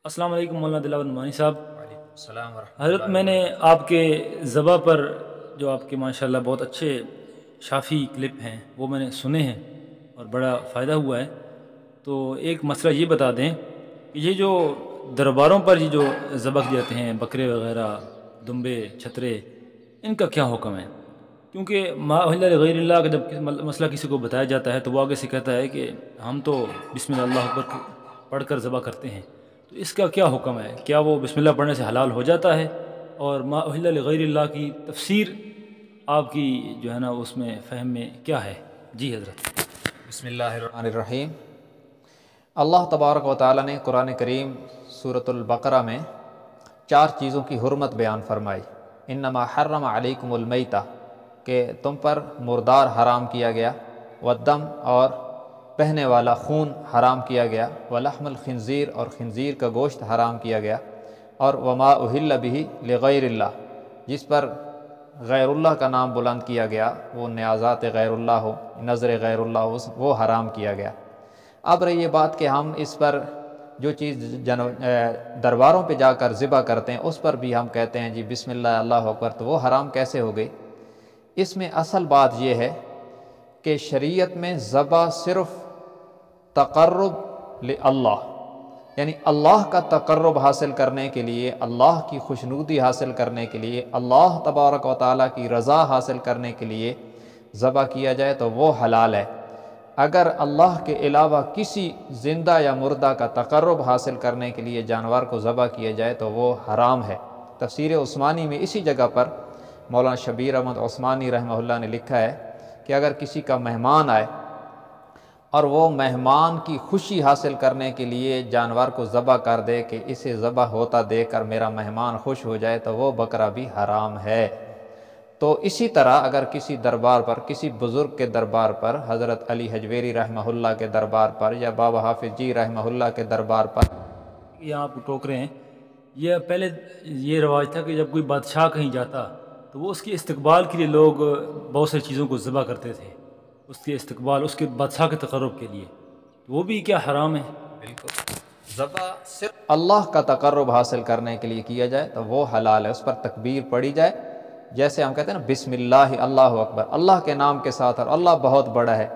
السلام علیکم مولانا دلاور نعمانی صاحب۔ وعلیکم السلام ورحمۃ حضرت اللہ میں نے وبرکاتہ۔ آپ کے ذبح پر جو آپ کے ماشاءاللہ بہت اچھے شافی کلپ ہیں وہ میں نے سنے ہیں اور بڑا فائدہ ہوا ہے۔ تو ایک مسئلہ یہ بتا دیں کہ یہ جو درباروں پر یہ جو ذبح کیے جاتے ہیں بکرے وغیرہ، دمبے، چھترے، ان کا کیا حکم ہے؟ کیونکہ ما اہل لغیر اللہ کا جب مسئلہ کسی کو بتایا جاتا ہے تو وہ آگے سے کہتا ہے کہ ہم تو بسم اللہ اکبر پڑھ کر ذبح کرتے ہیں، تو اس کا کیا حکم ہے؟ کیا وہ بسم اللہ پڑھنے سے حلال ہو جاتا ہے؟ اور ما اہل لغیر اللہ کی تفسیر آپ کی جو ہے نا اس میں فہم میں کیا ہے؟ جی حضرت۔ بسم اللہ الرحمن الرحیم۔ اللہ تبارک و تعالیٰ نے قرآن کریم سورۃ البقرہ میں 4 چیزوں کی حرمت بیان فرمائی۔ انما حرم علیکم المیتہ، کہ تم پر مردار حرام کیا گیا، والدم، اور بہنے والا خون حرام کیا گیا، ولحم الخنزیر، اور خنزیر کا گوشت حرام کیا گیا، اور وما اہل بہ لغیر اللہ، جس پر غیر اللہ کا نام بلند کیا گیا، وہ نیازات غیر اللہ ہو، نظر غیر اللہ ہو، وہ حرام کیا گیا۔ اب رہی یہ بات کہ ہم اس پر جو چیز درباروں پہ جا کر ذبح کرتے ہیں اس پر بھی ہم کہتے ہیں جی بسم اللہ اللہ اکبر، تو وہ حرام کیسے ہو گئی؟ اس میں اصل بات یہ ہے کہ شریعت میں ذبح صرف تقرب اللہ، یعنی اللہ کا تقرب حاصل کرنے کے لیے، اللہ کی خوشنودی حاصل کرنے کے لیے، اللہ تبارک و تعالیٰ کی رضا حاصل کرنے کے لیے ذبح کیا جائے تو وہ حلال ہے۔ اگر اللہ کے علاوہ کسی زندہ یا مردہ کا تقرب حاصل کرنے کے لیے جانور کو ذبح کیا جائے تو وہ حرام ہے۔ تفسیر عثمانی میں اسی جگہ پر مولانا شبیر احمد عثمانی رحمہ اللہ نے لکھا ہے کہ اگر کسی کا مہمان آئے اور وہ مہمان کی خوشی حاصل کرنے کے لیے جانور کو ذبح کر دے کہ اسے ذبح ہوتا دیکھ کر میرا مہمان خوش ہو جائے تو وہ بکرا بھی حرام ہے۔ تو اسی طرح اگر کسی دربار پر، کسی بزرگ کے دربار پر، حضرت علی حجویری رحمہ اللہ کے دربار پر یا بابا حافظ جی رحمہ اللہ کے دربار پر، یہاں آپ ٹوک رہے ہیں، یہ پہلے یہ رواج تھا کہ جب کوئی بادشاہ کہیں جاتا تو وہ اس کے استقبال کے لیے لوگ بہت سی چیزوں کو ذبح کرتے تھے، اس کے استقبال، اس کے بادشاہ کے تقرب کے لیے، تو وہ بھی کیا حرام ہے؟ بالکل ذبح صرف اللہ کا تقرب حاصل کرنے کے لیے کیا جائے تو وہ حلال ہے، اس پر تکبیر پڑھی جائے، جیسے ہم کہتے ہیں نا بسم اللہ اللہ اکبر، اللہ کے نام کے ساتھ، اور اللہ بہت بڑا ہے،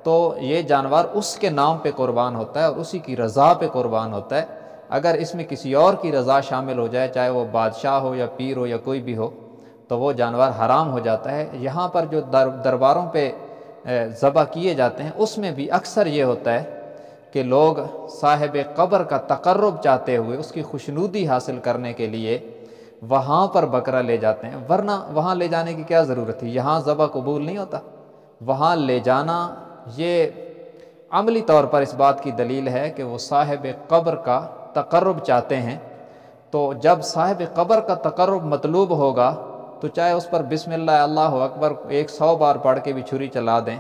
تو یہ جانور اس کے نام پہ قربان ہوتا ہے اور اسی کی رضا پہ قربان ہوتا ہے۔ اگر اس میں کسی اور کی رضا شامل ہو جائے، چاہے وہ بادشاہ ہو یا پیر ہو یا کوئی بھی ہو، تو وہ جانور حرام ہو جاتا ہے۔ یہاں پر جو درباروں پہ ذبح کیے جاتے ہیں اس میں بھی اکثر یہ ہوتا ہے کہ لوگ صاحب قبر کا تقرب چاہتے ہوئے، اس کی خوشنودی حاصل کرنے کے لیے وہاں پر بکرا لے جاتے ہیں، ورنہ وہاں لے جانے کی کیا ضرورت تھی؟ یہاں ذبح قبول نہیں ہوتا، وہاں لے جانا یہ عملی طور پر اس بات کی دلیل ہے کہ وہ صاحب قبر کا تقرب چاہتے ہیں۔ تو جب صاحب قبر کا تقرب مطلوب ہوگا تو چاہے اس پر بسم اللہ اللہ اکبر 100 بار پڑھ کے بھی چھری چلا دیں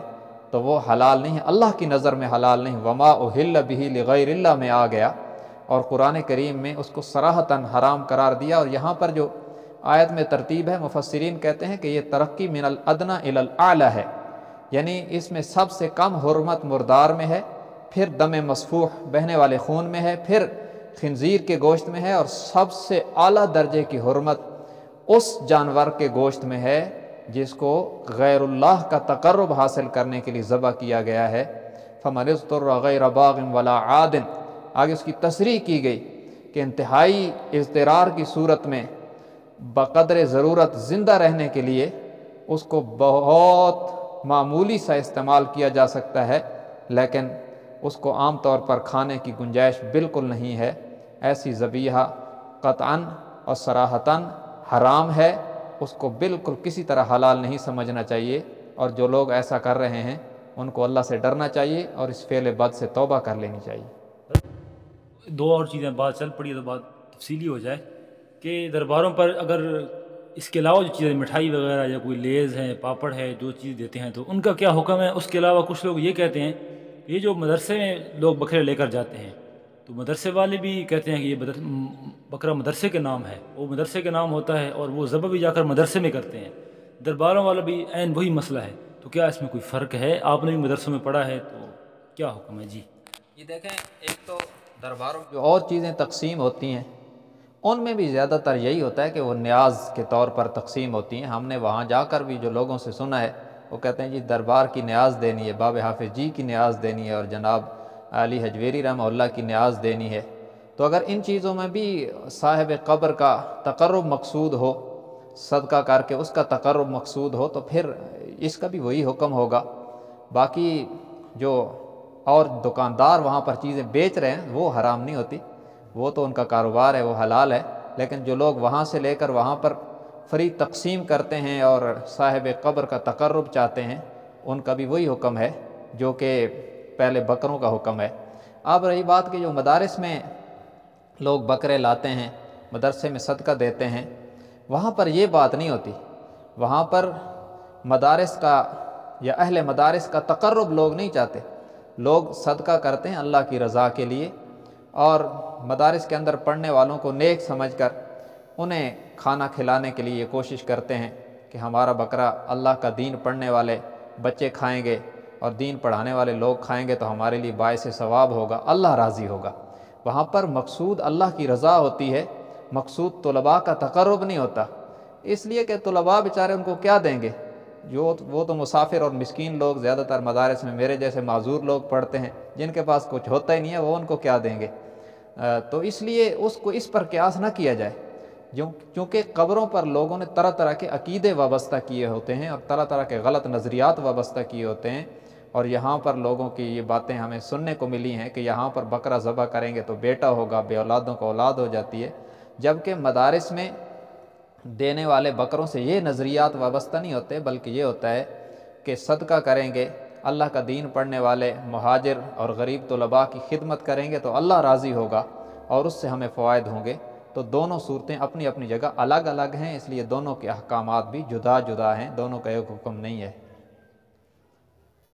تو وہ حلال نہیں ہے، اللہ کی نظر میں حلال نہیں۔ وما اہل بہ لغیر اللہ میں آ گیا اور قرآن کریم میں اس کو صراحتاً حرام قرار دیا۔ اور یہاں پر جو آیت میں ترتیب ہے، مفسرین کہتے ہیں کہ یہ ترقی من الادنی الی الاعلی ہے، یعنی اس میں سب سے کم حرمت مردار میں ہے، پھر دم مسفوح بہنے والے خون میں ہے، پھر خنزیر کے گوشت میں ہے، اور سب سے اعلیٰ درجے کی حرمت اس جانور کے گوشت میں ہے جس کو غیر اللہ کا تقرب حاصل کرنے کے لیے ذبح کیا گیا ہے۔ فمن اضطر غیر باغ ولا عاد، آگے اس کی تصریح کی گئی کہ انتہائی اضطرار کی صورت میں بقدر ضرورت زندہ رہنے کے لیے اس کو بہت معمولی سا استعمال کیا جا سکتا ہے، لیکن اس کو عام طور پر کھانے کی گنجائش بالکل نہیں ہے۔ ایسی ذبیحہ قطعاً اور صراحتاً حرام ہے، اس کو بالکل کسی طرح حلال نہیں سمجھنا چاہیے، اور جو لوگ ایسا کر رہے ہیں ان کو اللہ سے ڈرنا چاہیے اور اس فعل بد سے توبہ کر لینی چاہیے۔ دو اور چیزیں بات چل پڑی تو بات تفصیلی ہو جائے کہ درباروں پر اگر اس کے علاوہ جو چیزیں مٹھائی وغیرہ یا کوئی لیز ہے، پاپڑ ہے، جو چیز دیتے ہیں تو ان کا کیا حکم ہے؟ اس کے علاوہ کچھ لوگ یہ کہتے ہیں کہ یہ جو مدرسے میں لوگ بکرے لے کر جاتے ہیں تو مدرسے والے بھی کہتے ہیں کہ یہ بکرا مدرسے کے نام ہے، وہ مدرسے کا نام ہوتا ہے اور وہ ذبح بھی جا کر مدرسے میں کرتے ہیں۔ درباروں والا بھی عین وہی مسئلہ ہے، تو کیا اس میں کوئی فرق ہے؟ آپ نے بھی مدرسوں میں پڑھا ہے تو کیا حکم ہے؟ جی یہ دیکھیں، ایک تو درباروں جو اور چیزیں تقسیم ہوتی ہیں ان میں بھی زیادہ تر یہی ہوتا ہے کہ وہ نیاز کے طور پر تقسیم ہوتی ہیں۔ ہم نے وہاں جا کر بھی جو لوگوں سے سنا ہے وہ کہتے ہیں جی دربار کی نیاز دینی ہے، باب حافظ جی کی نیاز دینی ہے اور جناب علی حجویری رحمہ اللہ کی نیاز دینی ہے۔ تو اگر ان چیزوں میں بھی صاحب قبر کا تقرب مقصود ہو، صدقہ کر کے اس کا تقرب مقصود ہو، تو پھر اس کا بھی وہی حکم ہوگا۔ باقی جو اور دکاندار وہاں پر چیزیں بیچ رہے ہیں وہ حرام نہیں ہوتی، وہ تو ان کا کاروبار ہے، وہ حلال ہے۔ لیکن جو لوگ وہاں سے لے کر وہاں پر فری تقسیم کرتے ہیں اور صاحب قبر کا تقرب چاہتے ہیں، ان کا بھی وہی حکم ہے جو کہ پہلے بکروں کا حکم ہے۔ اب رہی بات کہ جو مدارس میں لوگ بکرے لاتے ہیں، مدرسے میں صدقہ دیتے ہیں، وہاں پر یہ بات نہیں ہوتی۔ وہاں پر مدارس کا یا اہل مدارس کا تقرب لوگ نہیں چاہتے، لوگ صدقہ کرتے ہیں اللہ کی رضا کے لیے، اور مدارس کے اندر پڑھنے والوں کو نیک سمجھ کر انہیں کھانا کھلانے کے لیے یہ کوشش کرتے ہیں کہ ہمارا بکرا اللہ کا دین پڑھنے والے بچے کھائیں گے اور دین پڑھانے والے لوگ کھائیں گے تو ہمارے لیے باعث ثواب ہوگا، اللہ راضی ہوگا۔ وہاں پر مقصود اللہ کی رضا ہوتی ہے، مقصود طلباء کا تقرب نہیں ہوتا، اس لیے کہ طلباء بیچارے ان کو کیا دیں گے؟ وہ تو مسافر اور مسکین لوگ زیادہ تر مدارس میں میرے جیسے معذور لوگ پڑھتے ہیں، جن کے پاس کچھ ہوتا ہی نہیں ہے، وہ ان کو کیا دیں گے؟ تو اس لیے اس کو اس پر قیاس نہ کیا جائے، چونکہ قبروں پر لوگوں نے طرح طرح کے عقیدے وابستہ کیے ہوتے ہیں اور طرح طرح کے غلط نظریات وابستہ کیے ہوتے ہیں، اور یہاں پر لوگوں کی یہ باتیں ہمیں سننے کو ملی ہیں کہ یہاں پر بکرا ذبح کریں گے تو بیٹا ہوگا، بے اولادوں کو اولاد ہو جاتی ہے، جبکہ مدارس میں دینے والے بکروں سے یہ نظریات وابستہ نہیں ہوتے، بلکہ یہ ہوتا ہے کہ صدقہ کریں گے، اللہ کا دین پڑھنے والے مہاجر اور غریب طلباء کی خدمت کریں گے تو اللہ راضی ہوگا اور اس سے ہمیں فوائد ہوں گے۔ تو دونوں صورتیں اپنی اپنی جگہ الگ الگ ہیں، اس لیے دونوں کے احکامات بھی جدا جدا ہیں، دونوں کا ایک حکم نہیں ہے۔